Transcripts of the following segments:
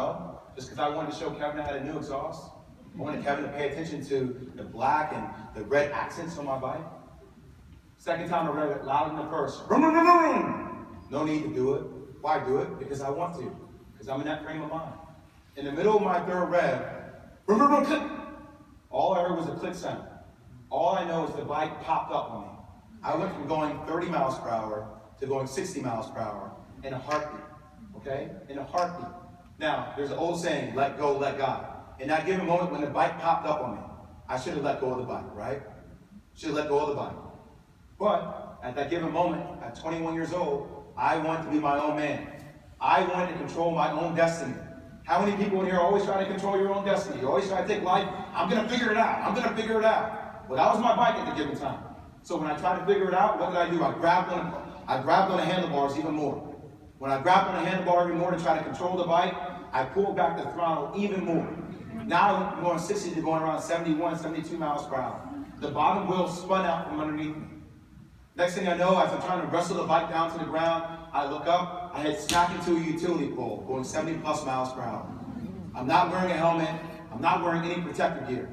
No. Just because I wanted to show Kevin I had a new exhaust. I wanted Kevin to pay attention to the black and the red accents on my bike. Second time I read it louder than the first. Vroom, vroom, vroom, vroom. No need to do it. Why do it? Because I want to. Because I'm in that frame of mind. In the middle of my third rev, vroom, vroom, vroom, click. All I heard was a click sound. All I know is the bike popped up on me. I went from going 30 miles per hour to going 60 miles per hour in a heartbeat. Okay? In a heartbeat. Now, there's an old saying, let go, let God. In that given moment when the bike popped up on me, I should have let go of the bike, right? Should have let go of the bike. But at that given moment, at 21 years old, I wanted to be my own man. I wanted to control my own destiny. How many people in here always try to control your own destiny? You always try to take life, I'm going to figure it out. I'm going to figure it out. Well, that was my bike at the given time. So when I tried to figure it out, what did I do? I grabbed on the handlebars even more. When I grabbed on the handlebar even more to try to control the bike, I pulled back the throttle even more. Now I'm going 60 to going around 71, 72 miles per hour. The bottom wheel spun out from underneath me. Next thing I know, as I'm trying to wrestle the bike down to the ground, I look up, I hit smack into a utility pole, going 70 plus miles per hour. I'm not wearing a helmet, I'm not wearing any protective gear.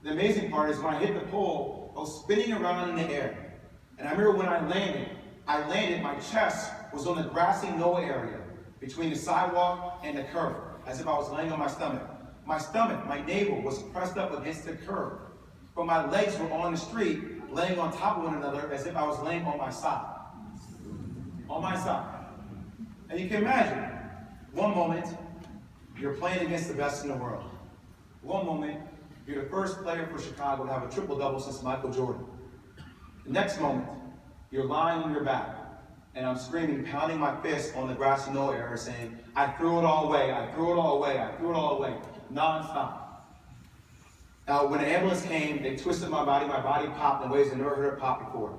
The amazing part is when I hit the pole, I was spinning around in the air. And I remember when I landed, my chest was on the grassy knoll area between the sidewalk and the curb, as if I was laying on my stomach. My stomach, my navel, was pressed up against the curb. But my legs were on the street, laying on top of one another as if I was laying on my side. On my side. And you can imagine, one moment, you're playing against the best in the world. One moment, you're the first player for Chicago to have a triple-double since Michael Jordan. The next moment, you're lying on your back, and I'm screaming, pounding my fist on the grassy knoll area, saying, I threw it all away, I threw it all away, I threw it all away, non-stop. Now, when the ambulance came, they twisted my body popped in ways I never heard it pop before.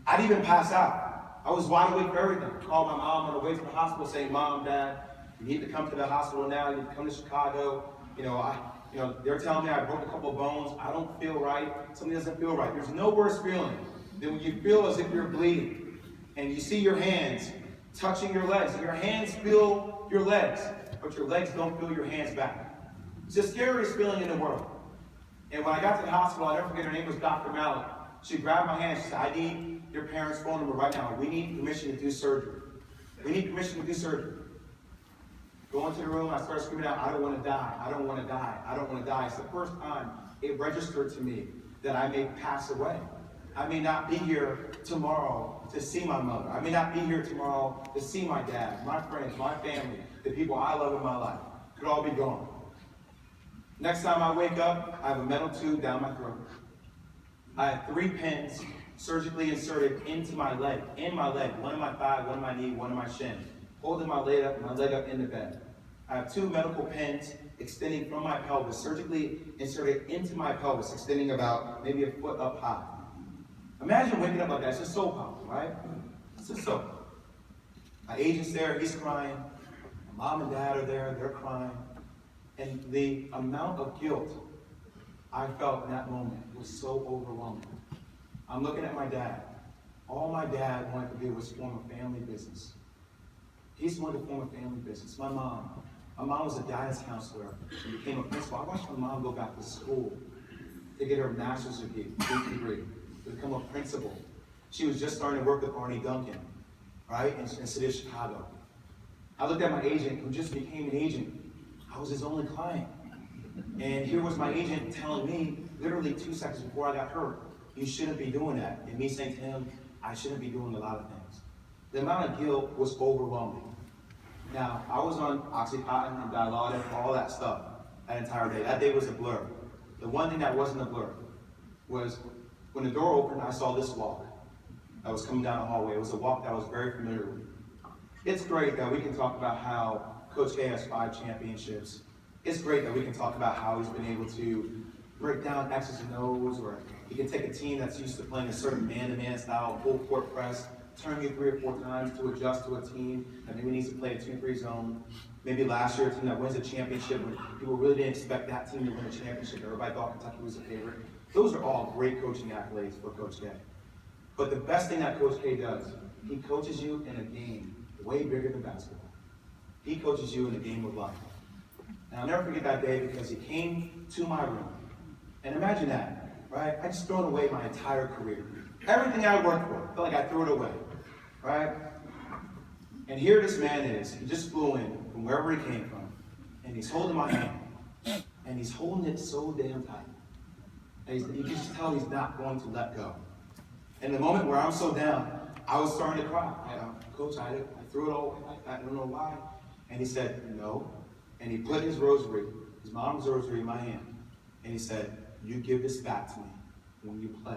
I didn't even pass out. I was wide awake for everything. I called my mom on the way to the hospital saying, Mom, Dad, you need to come to the hospital now, you need to come to Chicago. They're telling me I broke a couple of bones, I don't feel right, something doesn't feel right. There's no worse feeling than when you feel as if you're bleeding, and you see your hands touching your legs, and your hands feel your legs, but your legs don't feel your hands back. It's the scariest feeling in the world. And when I got to the hospital, I'll never forget, her name was Dr. Malik. She grabbed my hand, she said, I need your parents' phone number right now. We need permission to do surgery. We need permission to do surgery. Go into the room, I started screaming out, I don't want to die, I don't want to die, I don't want to die. It's the first time it registered to me that I may pass away. I may not be here tomorrow to see my mother. I may not be here tomorrow to see my dad, my friends, my family, the people I love in my life. Could all be gone. Next time I wake up, I have a metal tube down my throat. I have 3 pins surgically inserted into my leg, one in my thigh, one in my knee, one in my shin, holding my leg up in the bed. I have 2 medical pins extending from my pelvis, surgically inserted into my pelvis, extending about maybe a foot up high. Imagine waking up like that. It's just so powerful, right? It's just so. My agent's there, he's crying. My mom and dad are there, they're crying. And the amount of guilt I felt in that moment was so overwhelming. I'm looking at my dad. All my dad wanted to do was form a family business. He just wanted to form a family business. My mom was a guidance counselor and became a principal. I watched my mom go back to school to get her master's degree, to become a principal. She was just starting to work with Arnie Duncan, right, in the city of Chicago. I looked at my agent, who just became an agent. I was his only client. And here was my agent telling me, literally 2 seconds before I got hurt, you shouldn't be doing that. And me saying to him, I shouldn't be doing a lot of things. The amount of guilt was overwhelming. Now, I was on Oxycontin and Dilaudid, all that stuff, that entire day. That day was a blur. The one thing that wasn't a blur was when the door opened, I saw this walk that was coming down the hallway. It was a walk that I was very familiar with. It's great that we can talk about how Coach K has 5 championships. It's great that we can talk about how he's been able to break down X's and O's, or he can take a team that's used to playing a certain man-to-man style, full court press, turn you 3 or 4 times to adjust to a team that maybe needs to play a 2-3 zone. Maybe last year a team that wins a championship when people really didn't expect that team to win a championship. Everybody thought Kentucky was a favorite. Those are all great coaching accolades for Coach K. But the best thing that Coach K does, he coaches you in a game way bigger than basketball. He coaches you in the game of life. And I'll never forget that day because he came to my room. And imagine that, right? I just thrown away my entire career. Everything I worked for, I felt like I threw it away, right? And here this man is. He just flew in from wherever he came from. And he's holding my hand. And he's holding it so damn tight. And you can just tell he's not going to let go. And the moment where I'm so down, I was starting to cry. Coach, I threw it all away. I don't know why. And he said, no. And he put his rosary, his mom's rosary in my hand. And he said, you give this back to me when you play.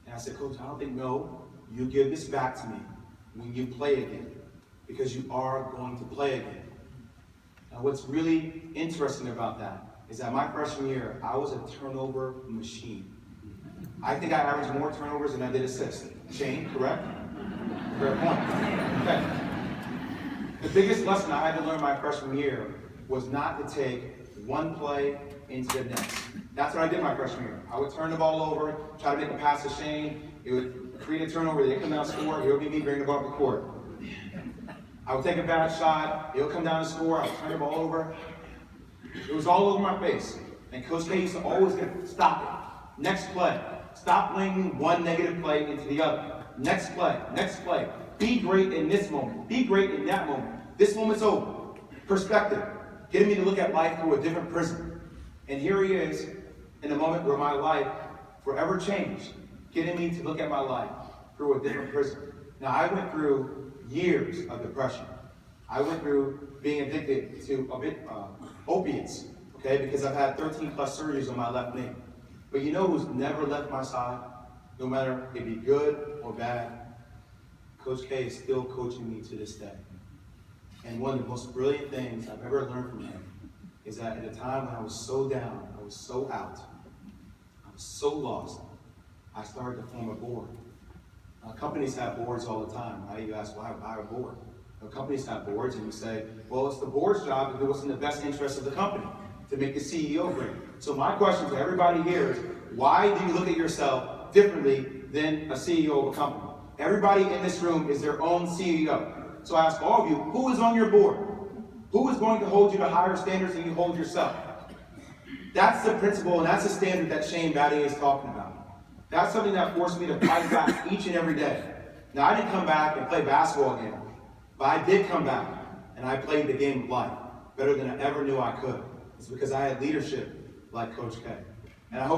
And I said, Coach, I don't think no. You give this back to me when you play again. Because you are going to play again. Now what's really interesting about that is that my freshman year, I was a turnover machine. I think I averaged more turnovers than I did assists. Shane, correct? Fair point. Okay. The biggest lesson I had to learn my freshman year was not to take one play into the next. That's what I did my freshman year. I would turn the ball over, try to make a pass to Shane. It would create a turnover. They'd come down and score. It would be me bringing the ball up the court. I would take a bad shot. It would come down and score. I would turn the ball over. It was all over my face. And Coach K used to always get, stop it. Next play. Stop bringing one negative play into the other. Next play. Next play. Be great in this moment. Be great in that moment. This moment's over. Perspective. Getting me to look at life through a different prism. And here he is in a moment where my life forever changed. Getting me to look at my life through a different prism. Now, I went through years of depression. I went through being addicted to opiates, okay, because I've had 13 plus surgeries on my left knee. But you know who's never left my side, no matter if it be good or bad? Coach K is still coaching me to this day. And one of the most brilliant things I've ever learned from him is that at a time when I was so down, I was so out, I was so lost, I started to form a board. Companies have boards all the time, right? You ask, why a board? Companies have boards, and you say, well, it's the board's job to do what's in the best interest of the company, to make the CEO great. So my question to everybody here is, why do you look at yourself differently than a CEO of a company? Everybody in this room is their own CEO. So I ask all of you, who is on your board? Who is going to hold you to higher standards than you hold yourself? That's the principle, and that's the standard that Shane Battier is talking about. That's something that forced me to fight back each and every day. Now, I didn't come back and play basketball again, but I did come back, and I played the game of life better than I ever knew I could. It's because I had leadership like Coach K. And I hope